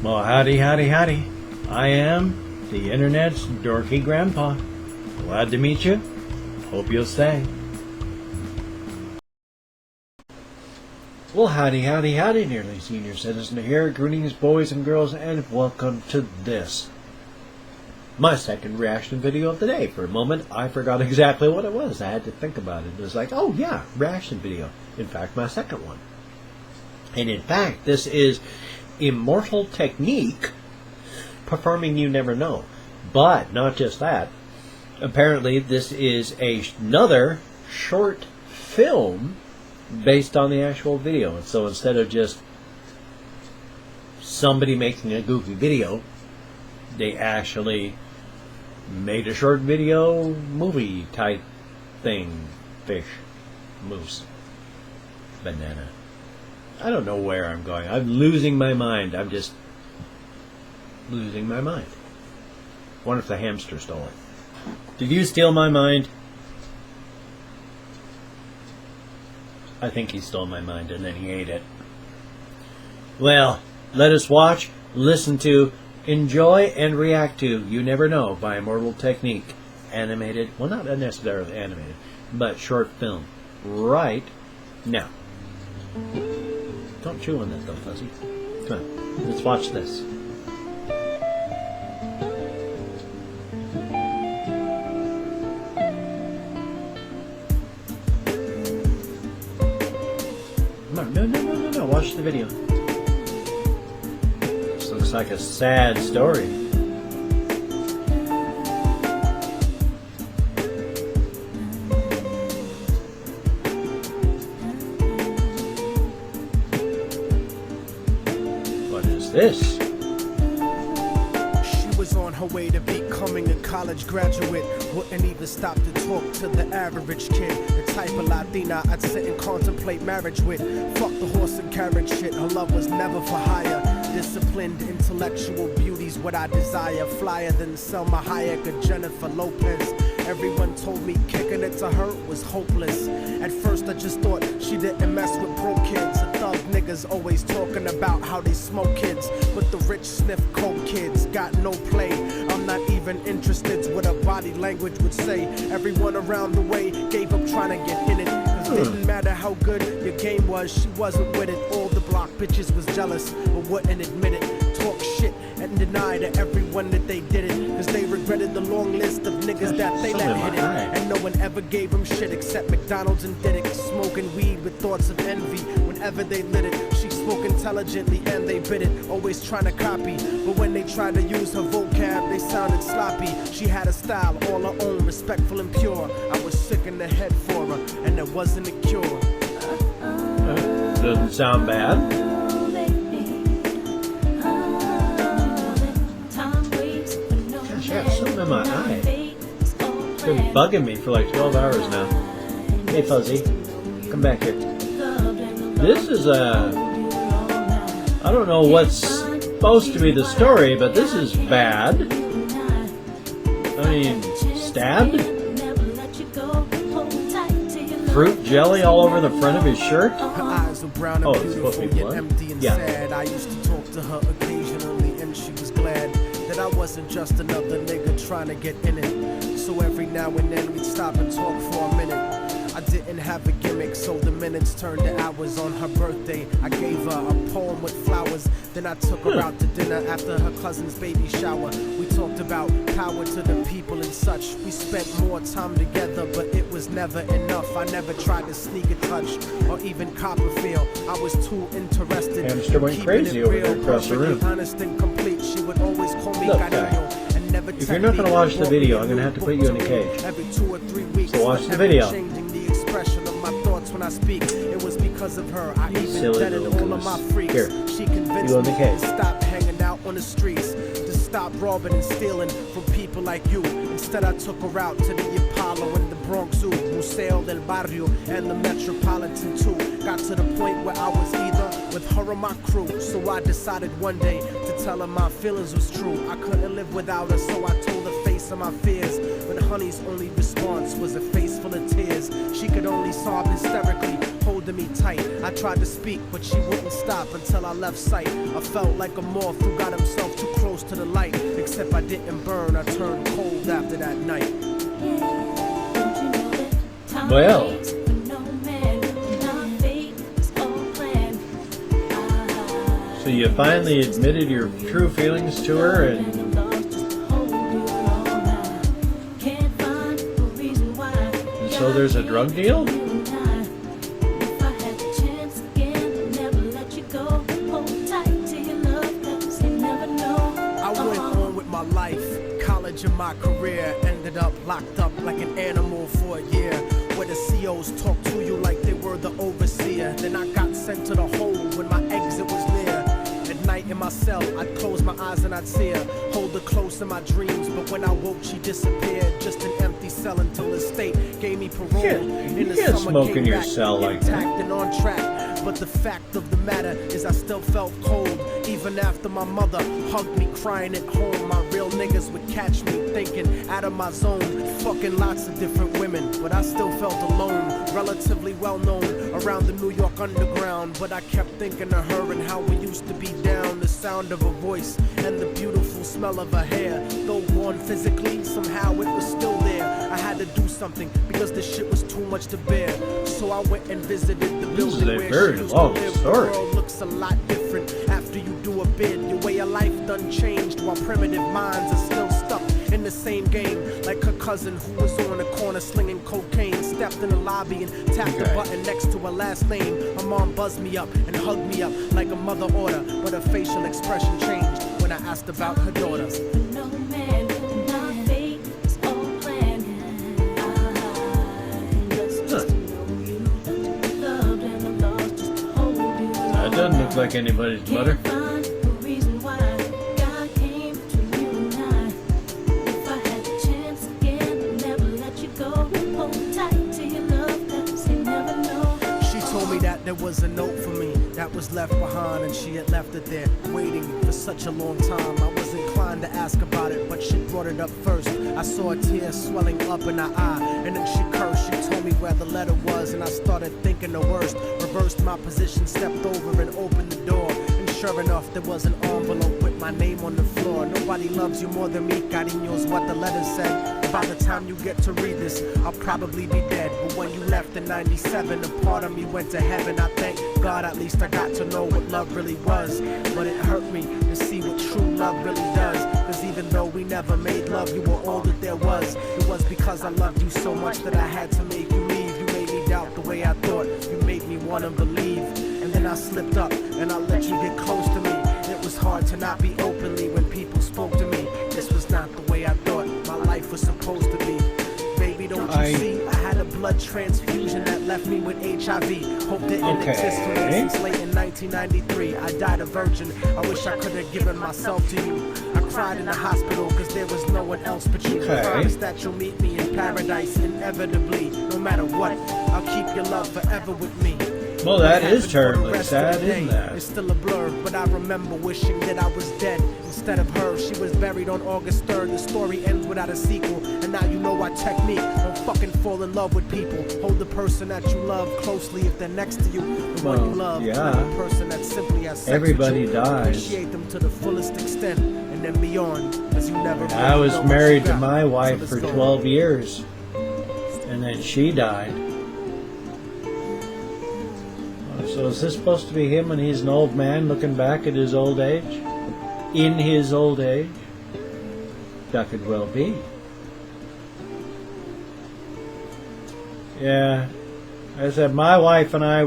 Well, howdy, howdy, howdy. I am the internet's dorky grandpa. Glad to meet you. Hope you'll stay. Well, howdy, howdy, howdy, nearly senior citizen here. Greetings, boys and girls, and welcome to this, my second reaction video of the day. For a moment, I forgot exactly what it was. I had to think about it. It was like, oh yeah, reaction video. In fact, my second one. And in fact, this is IMMORTAL TECHNIQUE performing You Never Know. But not just that. Apparently, this is another short film based on the actual video. And so instead of just somebody making a goofy video, they actually made a short video movie type thing. Fish, moose, banana. I don't know where I'm going. I'm losing my mind. I'm just losing my mind. Wonder if the hamster stole it. Did you steal my mind? I think he stole my mind and then he ate it. Well, let us watch, listen to, enjoy, and react to You Never Know by IMMORTAL TECHNIQUE. Animated, well, not necessarily animated, but short film. Right now. Don't chew on that though, Fuzzy. Come on, let's watch this. No, watch the video. This looks like a sad story. What is this? She was on her way to becoming a college graduate. Wouldn't even stop to talk to the average kid. The type of Latina I'd sit and contemplate marriage with. Fuck the horse and carriage shit. Her love was never for hire. Disciplined intellectual beauty's what I desire. Flyer than Selma Hayek or Jennifer Lopez. Everyone told me kicking it to her was hopeless. At first I just thought she didn't mess with broke kids. The thug niggas always talking about how they smoke kids, but the rich sniff coke kids got no play. I'm not even interested what her body language would say. Everyone around the way gave up trying to get in it, cause it didn't matter how good your game was, she wasn't with it. All the block bitches was jealous but wouldn't admit it. Talk shit and deny to everyone that they did it, cause they regretted the long list of niggas that they let hit it. And no one ever gave them shit except McDonald's and did it. Smoking weed with thoughts of envy whenever they lit it. She spoke intelligently and they bit it, always trying to copy, but when they tried to use her vocab they sounded sloppy. She had a style all her own, respectful and pure. I was sick in the head for her and there wasn't a cure. Doesn't sound bad. I got something in my eye. It's been bugging me for like 12 hours now. Hey Fuzzy, come back here. This is I don't know what's supposed to be the story, but this is bad. I mean, stabbed? Fruit jelly all over the front of his shirt? Her eyes were brown and beautiful, yet empty and sad. I used to talk to her occasionally and she was glad that I wasn't just another nigga trying to get in it. So every now and then we'd stop and talk for a minute. I didn't have a gimmick, so the minutes turned to hours. On her birthday, I gave her a poem with flowers. Then I took her out to dinner after her cousin's baby shower. We talked about power to the people and such. We spent more time together, but it was never enough. I never tried to sneak a touch or even cop a feel. I was too interested Hamster went crazy over there across the room. Honest and complete. She would always call me cariño. If you're not going to watch the video, I'm going to have to put you in a cage. Every 2 or 3 weeks, so watch the video. Changing the expression of my thoughts when I speak. It was because of her. I even vetted all of my freaks. Here, she convinced me to stop hanging out on the streets, to stop robbing and stealing from people like you. Instead, I took her out to the Apollo and the Bronx Zoo, Museo del Barrio, and the Metropolitan too. Got to the point where I was either with her or my crew. So I decided one day to tell her my feelings was true. I couldn't live without her, so I told her face of my fears. But honey's only response was a face full of tears. She could only sob hysterically, hold holding me tight. I tried to speak, but she wouldn't stop until I left sight. I felt like a moth who got himself too close to the light. Except I didn't burn, I turned cold after that night. Well, so you finally admitted your true feelings to her, and so there's a drug deal? I went on with my life, college and my career. Ended up locked up like an animal for a year, where the COs talk to you like they were the overseer. Then I got sent to the hole when my exit was near. At night in my cell, I'd close my eyes and I'd see her, hold her close in my dreams. But when I woke, she disappeared. Just an empty cell until the state gave me parole. You can't smoke in your cell like that. And on track. But the fact of the matter is I still felt cold. Even after my mother hugged me crying at home, my real niggas would catch me thinking out of my zone, fucking lots of different women. But I still felt alone, relatively well known around the New York underground. But I kept thinking of her and how we used to be down. The sound of her voice and the beautiful smell of her hair. Though gone physically, somehow it was still there. I had to do something because the shit was too much to bear. So I went and visited the building where she used to live. The world looks a lot different after you do a bid. Your way of life done changed while primitive minds are still stuck in the same game. Like her cousin who was on the corner slinging cocaine, stepped in the lobby and tapped the button next to her last name. Her mom buzzed me up and hugged me up like a mother order, but her facial expression changed when I asked about her daughter. That doesn't look like anybody's mother. There was a note for me that was left behind, and she had left it there waiting for such a long time. I was inclined to ask about it, but she brought it up first. I saw a tear swelling up in her eye, and then she cursed. She told me where the letter was, and I started thinking the worst. Reversed my position, stepped over and opened the door, and sure enough there was an envelope with my name on the floor. Nobody loves you more than me, cariño's what the letter said. By the time you get to read this, I'll probably be dead. But when you left in 97, a part of me went to heaven. I thank God at least I got to know what love really was. But it hurt me to see what true love really does. Cause even though we never made love, you were all that there was. It was because I loved you so much that I had to make you leave. You made me doubt the way I thought. You made me wanna believe. And then I slipped up and I let you get close to me. It was hard to not be openly when people spoke to me. This was not the way I thought my life was supposed to be. Baby, don't you see? I had a blood transfusion that left me with HIV. Hope didn't exist for me since late in 1993. I died a virgin. I wish I could have given myself to you. I cried in the hospital because there was no one else but you. I promise that you'll meet me in paradise inevitably. No matter what, I'll keep your love forever with me. Well, that is terribly sad, isn't that? It's still a blur, but I remember wishing that I was dead instead of her. She was buried on August 3rd. The story ends without a sequel. And now you know our technique. Don't fucking fall in love with people. Hold the person that you love closely if they're next to you. The one you love, the person that simply has sex everybody with you. dies. Appreciate them to the fullest extent, and then beyond, as you never. I was married to my wife for 12 years, and then she died. So is this supposed to be him when he's an old man looking back at his old age? In his old age? That could well be. Yeah. I said my wife and I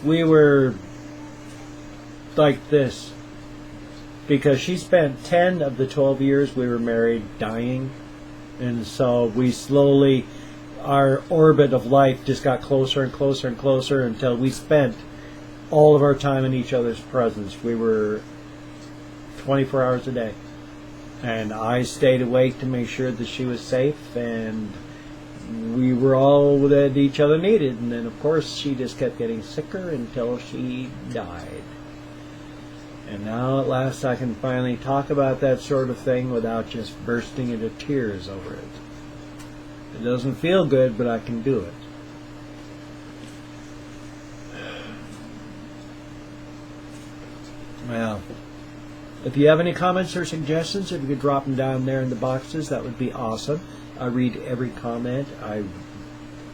we were like this. Because she spent 10 of the 12 years we were married dying. And so we slowly, our orbit of life just got closer and closer and closer until we spent all of our time in each other's presence. We were 24 hours a day. And I stayed awake to make sure that she was safe, and we were all that each other needed. And then, of course, she just kept getting sicker until she died. And now, at last, I can finally talk about that sort of thing without just bursting into tears over it. It doesn't feel good, but I can do it. If you have any comments or suggestions, if you could drop them down there in the boxes, that would be awesome. I read every comment. I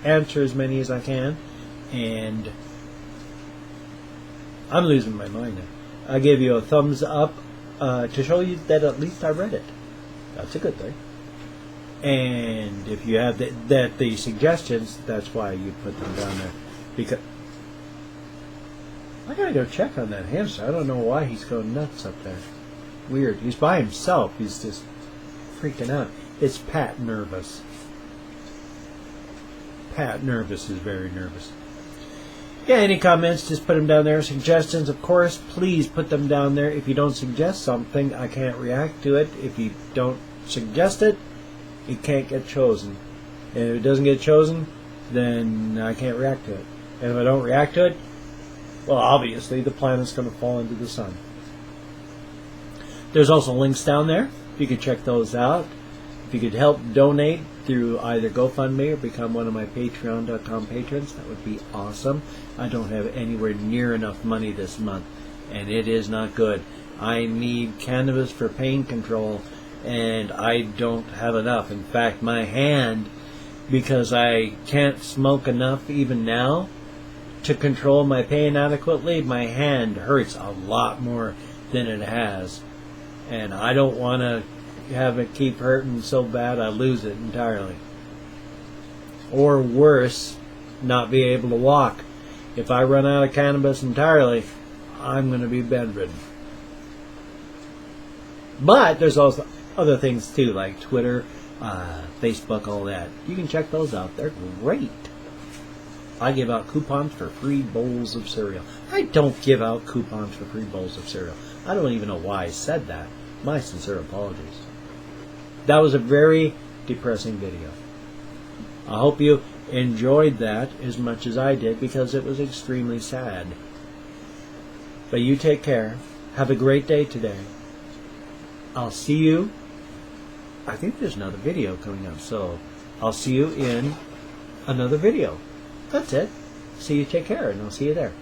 answer as many as I can. And I'm losing my mind now. I gave you a thumbs up to show you that at least I read it. That's a good thing. And if you have the suggestions, that's why you put them down there. Because I gotta go check on that hamster. I don't know why he's going nuts up there. Weird. He's by himself. He's just freaking out. It's Pat nervous. Pat nervous is very nervous. Yeah, any comments, just put them down there. Suggestions, of course, please put them down there. If you don't suggest something, I can't react to it. If you don't suggest it, it can't get chosen. And if it doesn't get chosen, then I can't react to it. And if I don't react to it, well, obviously the planet's going to fall into the sun. There's also links down there. You can check those out. If you could help donate through either GoFundMe or become one of my Patreon.com patrons, that would be awesome. I don't have anywhere near enough money this month, and it is not good. I need cannabis for pain control, and I don't have enough. In fact, my hand, because I can't smoke enough even now to control my pain adequately, my hand hurts a lot more than it has. And I don't want to have it keep hurting so bad I lose it entirely. Or worse, not be able to walk. If I run out of cannabis entirely, I'm going to be bedridden. But there's also other things too, like Twitter, Facebook, all that. You can check those out. They're great. I give out coupons for free bowls of cereal. I don't give out coupons for free bowls of cereal. I don't even know why I said that. My sincere apologies. That was a very depressing video. I hope you enjoyed that as much as I did, because it was extremely sad. But you take care. Have a great day today. I'll see you. I think there's another video coming up, so I'll see you in another video. That's it. See you, take care, and I'll see you there.